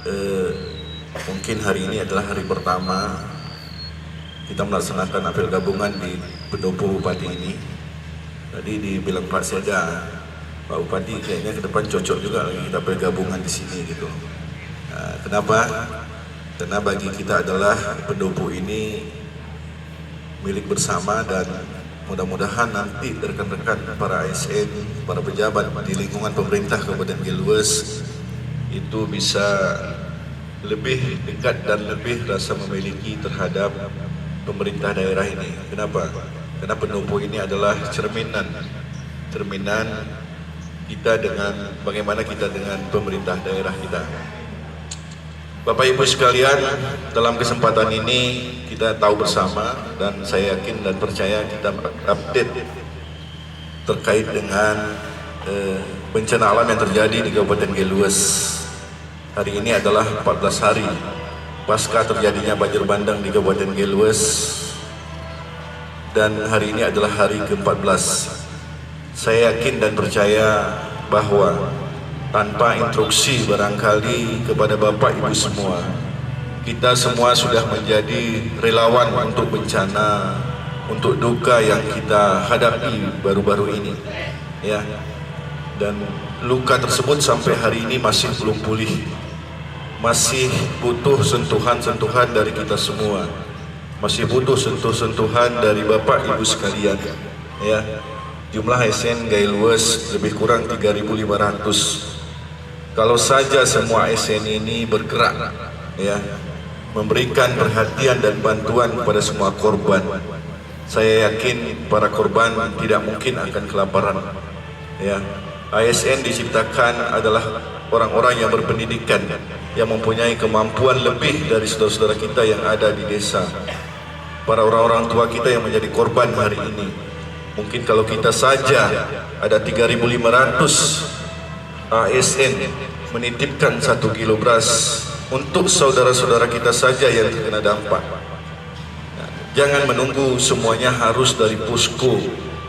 eh, mungkin hari ini adalah hari pertama kita melaksanakan apel gabungan di pendopo Bupati ini. Tadi dibilang Pak Seda, Pak Bupati kayaknya ke depan cocok juga lagi kita apel gabungan di sini gitu. Nah, kenapa? Karena bagi kita adalah pendopo ini milik bersama, dan mudah-mudahan nanti rekan-rekan para ASN, para pejabat di lingkungan pemerintah Kabupaten Gilues itu bisa lebih dekat dan lebih rasa memiliki terhadap pemerintah daerah ini. Kenapa? Karena pendopo ini adalah cerminan kita dengan bagaimana kita dengan pemerintah daerah kita. Bapak Ibu sekalian, dalam kesempatan ini kita tahu bersama dan saya yakin dan percaya kita update terkait dengan bencana alam yang terjadi di Kabupaten Gilues. Hari ini adalah 14 hari pasca terjadinya banjir bandang di Kabupaten Gilues, dan hari ini adalah hari ke-14. Saya yakin dan percaya bahwa tanpa instruksi barangkali kepada Bapak Ibu semua, kita semua sudah menjadi relawan untuk bencana, untuk duka yang kita hadapi baru-baru ini, ya. Dan luka tersebut sampai hari ini masih belum pulih, masih butuh sentuhan-sentuhan dari kita semua, masih butuh sentuhan dari Bapak Ibu sekalian, ya. Jumlah ASN Gilues lebih kurang 3.500. Kalau saja semua ASN ini bergerak, ya, memberikan perhatian dan bantuan kepada semua korban, saya yakin para korban tidak mungkin akan kelaparan, ya. ASN diciptakan adalah orang-orang yang berpendidikan, yang mempunyai kemampuan lebih dari saudara-saudara kita yang ada di desa, para orang-orang tua kita yang menjadi korban hari ini. Mungkin kalau kita saja ada 3.500 ASN menitipkan 1 kilo beras untuk saudara-saudara kita saja yang terkena dampak. Nah, jangan menunggu semuanya harus dari posko,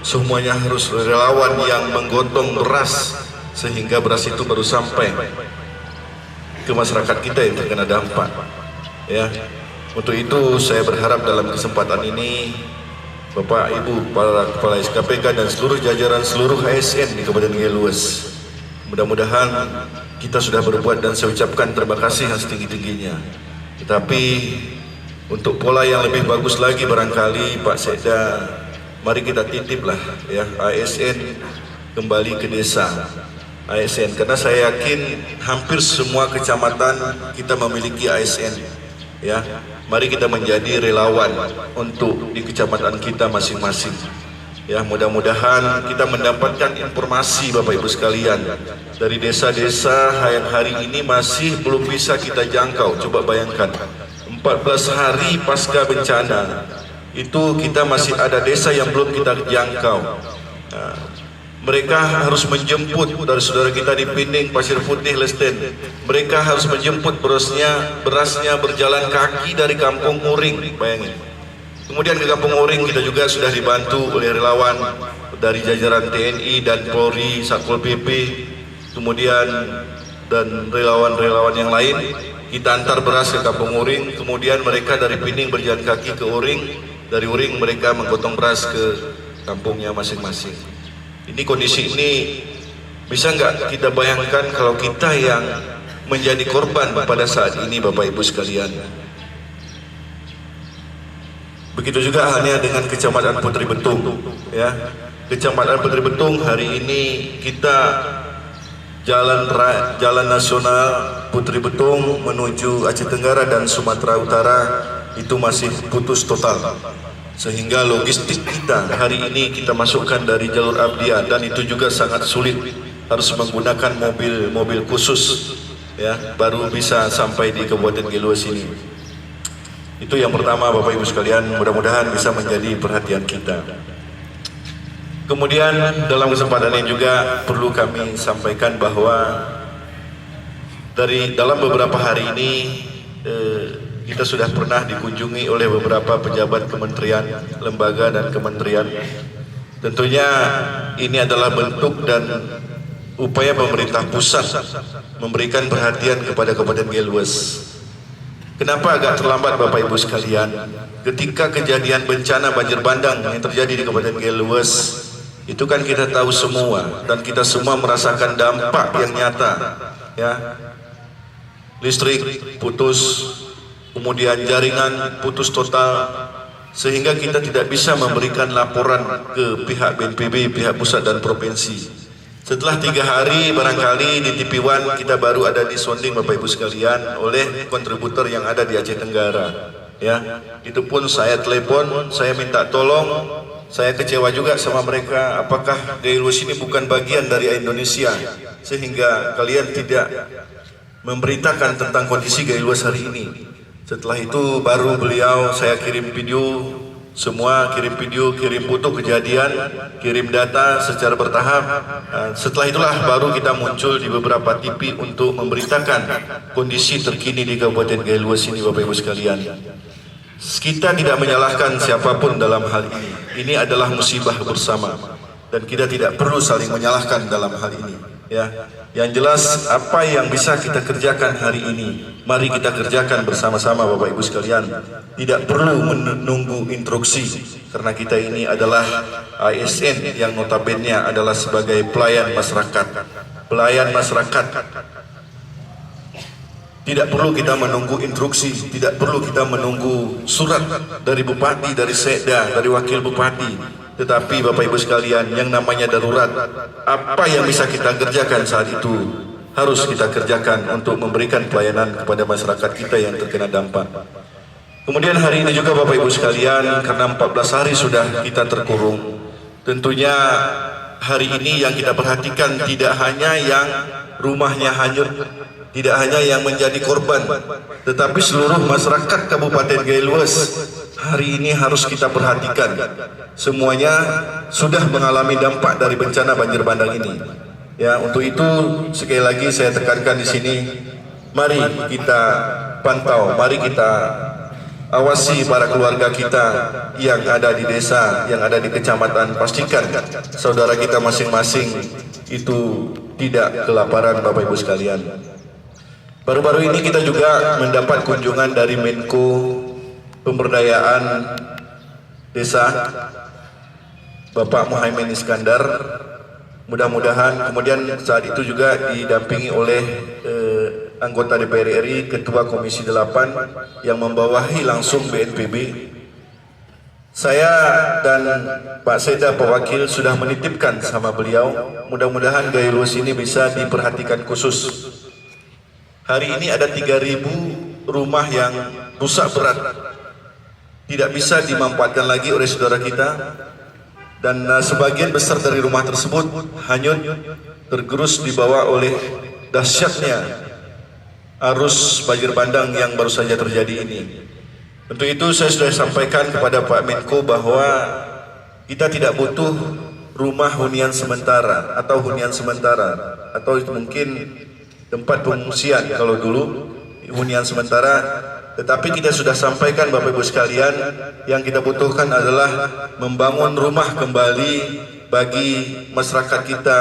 semuanya harus relawan yang menggotong beras sehingga beras itu baru sampai ke masyarakat kita yang terkena dampak, ya. Untuk itu saya berharap dalam kesempatan ini Bapak Ibu para kepala SKPK dan seluruh jajaran seluruh ASN di Kabupaten Gilues, mudah-mudahan kita sudah berbuat, dan saya ucapkan terima kasih yang setinggi-tingginya. Tetapi untuk pola yang lebih bagus lagi barangkali Pak Seda, mari kita titiplah, ya, ASN kembali ke desa ASN, karena saya yakin hampir semua kecamatan kita memiliki ASN, ya. Mari kita menjadi relawan untuk di kecamatan kita masing-masing, ya. Mudah-mudahan kita mendapatkan informasi Bapak Ibu sekalian dari desa-desa yang hari ini masih belum bisa kita jangkau. Coba bayangkan 14 hari pasca bencana itu kita masih ada desa yang belum kita jangkau. Nah, mereka harus menjemput dari saudara kita di Pining, Pasir Putih, Lesten. Mereka harus menjemput berasnya berjalan kaki dari Kampung Uring, bayangin. Kemudian ke Kampung Uring kita juga sudah dibantu oleh relawan dari jajaran TNI dan Polri, Satpol PP, kemudian dan relawan-relawan yang lain. Kita antar beras ke Kampung Uring, kemudian mereka dari Pining berjalan kaki ke Uring, dari Uring mereka menggotong beras ke kampungnya masing-masing. Ini kondisi ini bisa nggak kita bayangkan kalau kita yang menjadi korban pada saat ini, Bapak Ibu sekalian. Begitu juga halnya dengan Kecamatan Putri Betung, ya. Kecamatan Putri Betung hari ini kita jalan nasional Putri Betung menuju Aceh Tenggara dan Sumatera Utara itu masih putus total, sehingga logistik kita hari ini kita masukkan dari jalur Abdia, dan itu juga sangat sulit, harus menggunakan mobil khusus, ya, baru bisa sampai di Kabupaten Gilues ini. Itu yang pertama Bapak Ibu sekalian, mudah-mudahan bisa menjadi perhatian kita. Kemudian dalam kesempatan ini juga perlu kami sampaikan bahwa dalam beberapa hari ini kita sudah pernah dikunjungi oleh beberapa pejabat kementerian, lembaga dan kementerian. Tentunya ini adalah bentuk dan upaya pemerintah pusat memberikan perhatian kepada Kabupaten Gelues. Kenapa agak terlambat Bapak Ibu sekalian? Ketika kejadian bencana banjir bandang yang terjadi di Kabupaten Gelues, itu kan kita tahu semua dan kita semua merasakan dampak yang nyata, ya. Listrik putus, kemudian jaringan putus total, sehingga kita tidak bisa memberikan laporan ke pihak BNPB, pihak pusat dan provinsi. Setelah 3 hari barangkali di TV One kita baru ada disonding Bapak Ibu sekalian oleh kontributor yang ada di Aceh Tenggara, ya. Itu pun saya telepon, saya minta tolong, saya kecewa juga sama mereka. Apakah Gelues ini bukan bagian dari Indonesia sehingga kalian tidak memberitakan tentang kondisi Gelues hari ini? Setelah itu baru beliau, saya kirim video, semua kirim video, kirim foto kejadian, kirim data secara bertahap. Setelah itulah baru kita muncul di beberapa TV untuk memberitakan kondisi terkini di Kabupaten Gelues ini Bapak Ibu sekalian. Kita tidak menyalahkan siapapun dalam hal ini. Ini adalah musibah bersama dan kita tidak perlu saling menyalahkan dalam hal ini, ya. Yang jelas apa yang bisa kita kerjakan hari ini, mari kita kerjakan bersama-sama Bapak Ibu sekalian. Tidak perlu menunggu instruksi, karena kita ini adalah ASN yang notabene adalah sebagai pelayan masyarakat. Pelayan masyarakat. Tidak perlu kita menunggu instruksi, tidak perlu kita menunggu surat dari bupati, dari sekda, dari wakil bupati. Tetapi Bapak Ibu sekalian, yang namanya darurat, apa yang bisa kita kerjakan saat itu harus kita kerjakan untuk memberikan pelayanan kepada masyarakat kita yang terkena dampak. Kemudian hari ini juga Bapak Ibu sekalian, karena 14 hari sudah kita terkurung, tentunya hari ini yang kita perhatikan tidak hanya yang rumahnya hanyut, tidak hanya yang menjadi korban, tetapi seluruh masyarakat Kabupaten Gelues hari ini harus kita perhatikan. Semuanya sudah mengalami dampak dari bencana banjir bandang ini. Ya, untuk itu sekali lagi saya tekankan di sini, mari kita pantau, mari kita awasi para keluarga kita yang ada di desa, yang ada di kecamatan. Pastikan saudara kita masing-masing itu tidak kelaparan Bapak Ibu sekalian. Baru-baru ini kita juga mendapat kunjungan dari Menko Pemberdayaan Desa Bapak Muhaimin Iskandar. Mudah-mudahan kemudian saat itu juga didampingi oleh anggota DPR RI, Ketua Komisi 8 yang membawahi langsung BNPB. Saya dan Pak Seda, Pak Wakil, sudah menitipkan sama beliau. Mudah-mudahan Gelues ini bisa diperhatikan khusus. Hari ini ada 3.000 rumah yang rusak berat, tidak bisa dimanfaatkan lagi oleh saudara kita, dan sebagian besar dari rumah tersebut hanyut, tergerus dibawa oleh dahsyatnya arus banjir bandang yang baru saja terjadi ini. Untuk itu saya sudah sampaikan kepada Pak Menko bahwa kita tidak butuh rumah hunian sementara atau hunian sementara atau mungkin tempat pengungsian kalau dulu hunian sementara, tetapi kita sudah sampaikan Bapak Ibu sekalian, yang kita butuhkan adalah membangun rumah kembali bagi masyarakat kita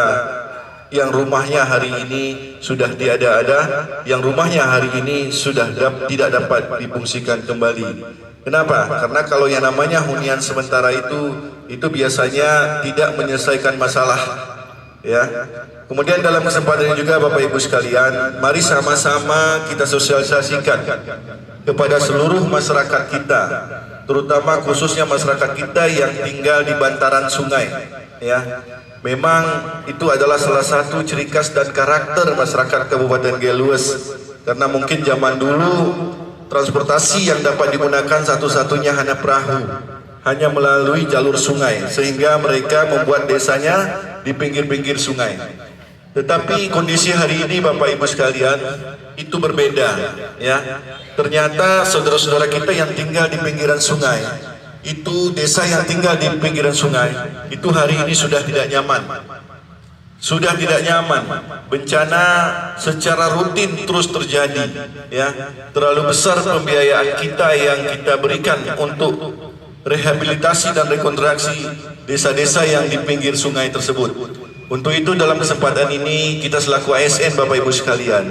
yang rumahnya hari ini sudah tiada-ada, yang rumahnya hari ini sudah tidak dapat difungsikan kembali. Kenapa? Karena kalau yang namanya hunian sementara itu biasanya tidak menyelesaikan masalah, ya. Kemudian dalam kesempatan ini juga Bapak Ibu sekalian, mari sama-sama kita sosialisasikan kepada seluruh masyarakat kita, terutama khususnya masyarakat kita yang tinggal di bantaran sungai, ya. Memang itu adalah salah satu ciri khas dan karakter masyarakat Kabupaten Gelues, karena mungkin zaman dulu transportasi yang dapat digunakan satu-satunya hanya perahu, hanya melalui jalur sungai, sehingga mereka membuat desanya di pinggir-pinggir sungai. Tetapi kondisi hari ini Bapak Ibu sekalian itu berbeda, ya. Ternyata saudara-saudara kita yang tinggal di pinggiran sungai, itu desa yang tinggal di pinggiran sungai, itu hari ini sudah tidak nyaman. Sudah tidak nyaman. Bencana secara rutin terus terjadi, ya. Terlalu besar pembiayaan kita yang kita berikan untuk rehabilitasi dan rekonstruksi desa-desa yang di pinggir sungai tersebut. Untuk itu dalam kesempatan ini kita selaku ASN Bapak Ibu sekalian,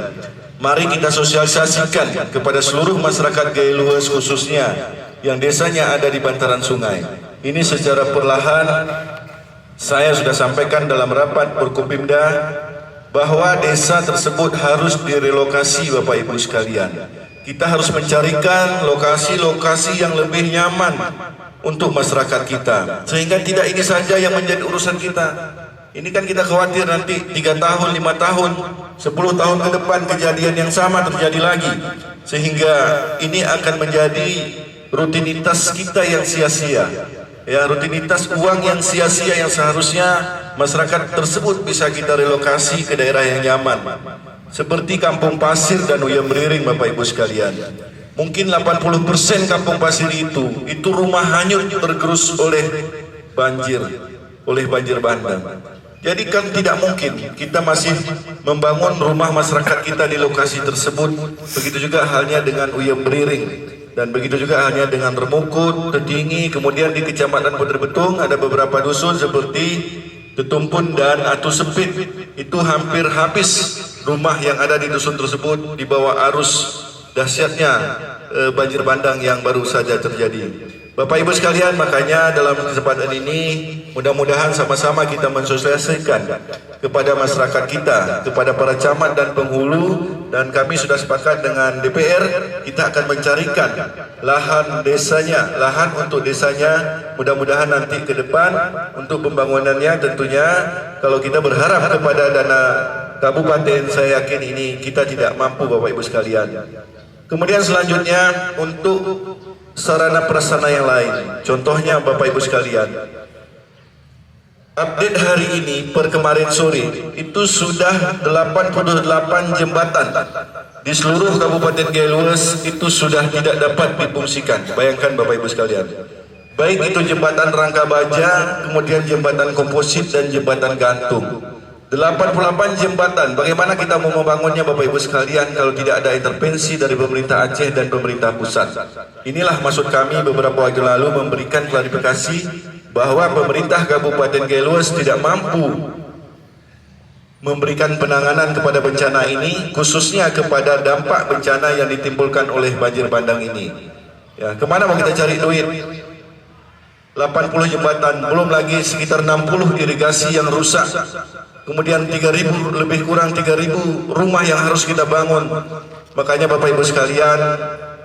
mari kita sosialisasikan kepada seluruh masyarakat Gaya Luas khususnya yang desanya ada di bantaran sungai. Ini secara perlahan saya sudah sampaikan dalam rapat Forkopimda bahwa desa tersebut harus direlokasi Bapak Ibu sekalian. Kita harus mencarikan lokasi-lokasi yang lebih nyaman untuk masyarakat kita, sehingga tidak ini saja yang menjadi urusan kita. Ini kan kita khawatir nanti 3 tahun, 5 tahun, 10 tahun ke depan kejadian yang sama terjadi lagi, sehingga ini akan menjadi rutinitas kita yang sia-sia, ya, rutinitas uang yang sia-sia yang seharusnya masyarakat tersebut bisa kita relokasi ke daerah yang nyaman, seperti Kampung Pasir dan Uyam Riring Bapak Ibu sekalian. Mungkin 80% Kampung Pasir itu rumah hanyut tergerus oleh banjir bandang. Jadi kan tidak mungkin kita masih membangun rumah masyarakat kita di lokasi tersebut. Begitu juga halnya dengan Uyam Riring, dan begitu juga halnya dengan Remukut, Tetinggi, kemudian di Kecamatan Puter Betung ada beberapa dusun seperti Tetumpun dan Atu Sepit. Itu hampir habis rumah yang ada di dusun tersebut di bawah arus dahsyatnya banjir bandang yang baru saja terjadi. Bapak Ibu sekalian, makanya dalam kesempatan ini mudah-mudahan sama-sama kita mensosialisasikan kepada masyarakat kita, kepada para camat dan penghulu, dan kami sudah sepakat dengan DPR, kita akan mencarikan lahan desanya, lahan untuk desanya. Mudah-mudahan nanti ke depan untuk pembangunannya tentunya kalau kita berharap kepada dana kabupaten, saya yakin ini kita tidak mampu Bapak Ibu sekalian. Kemudian selanjutnya untuk sarana prasarana yang lain, contohnya Bapak Ibu sekalian, update hari ini per kemarin sore itu sudah 88 jembatan di seluruh Kabupaten Gaya Luas itu sudah tidak dapat difungsikan. Bayangkan Bapak Ibu sekalian, baik itu jembatan rangka baja, kemudian jembatan komposit dan jembatan gantung. 88 jembatan, bagaimana kita mau membangunnya Bapak Ibu sekalian kalau tidak ada intervensi dari pemerintah Aceh dan pemerintah pusat. Inilah maksud kami beberapa waktu lalu memberikan klarifikasi bahwa pemerintah Kabupaten Gaya Luas tidak mampu memberikan penanganan kepada bencana ini, khususnya kepada dampak bencana yang ditimbulkan oleh banjir bandang ini. Ya, kemana mau kita cari duit? 80 jembatan, belum lagi sekitar 60 irigasi yang rusak. Kemudian 3.000, lebih kurang 3.000 rumah yang harus kita bangun. Makanya Bapak Ibu sekalian,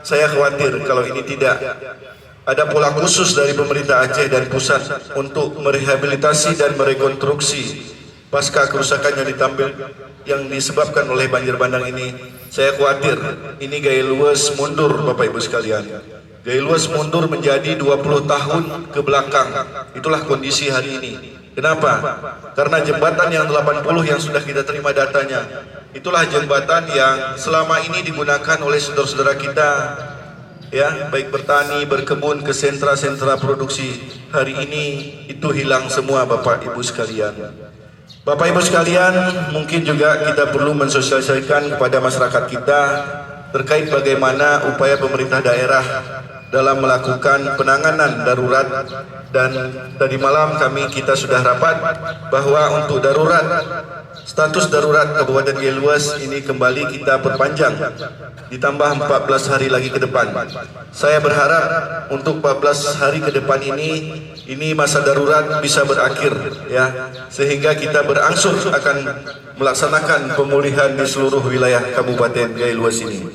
saya khawatir kalau ini tidak ada pola khusus dari pemerintah Aceh dan pusat untuk merehabilitasi dan merekonstruksi pasca kerusakan yang disebabkan oleh banjir bandang ini. Saya khawatir ini Gaya Luas mundur Bapak Ibu sekalian. Gaya Luas mundur menjadi 20 tahun ke belakang. Itulah kondisi hari ini. Kenapa? Karena jembatan yang 80 yang sudah kita terima datanya, itulah jembatan yang selama ini digunakan oleh saudara-saudara kita, ya, baik bertani, berkebun, ke sentra-sentra produksi. Hari ini itu hilang semua Bapak Ibu sekalian. Bapak Ibu sekalian, mungkin juga kita perlu mensosialisasikan kepada masyarakat kita terkait bagaimana upaya pemerintah daerah dalam melakukan penanganan darurat. Dan tadi malam kita sudah rapat bahwa untuk darurat, status darurat Kabupaten Gaya Luas ini kembali kita perpanjang ditambah 14 hari lagi ke depan. Saya berharap untuk 14 hari ke depan ini masa darurat bisa berakhir, ya, sehingga kita berangsur akan melaksanakan pemulihan di seluruh wilayah Kabupaten Gaya Luas ini.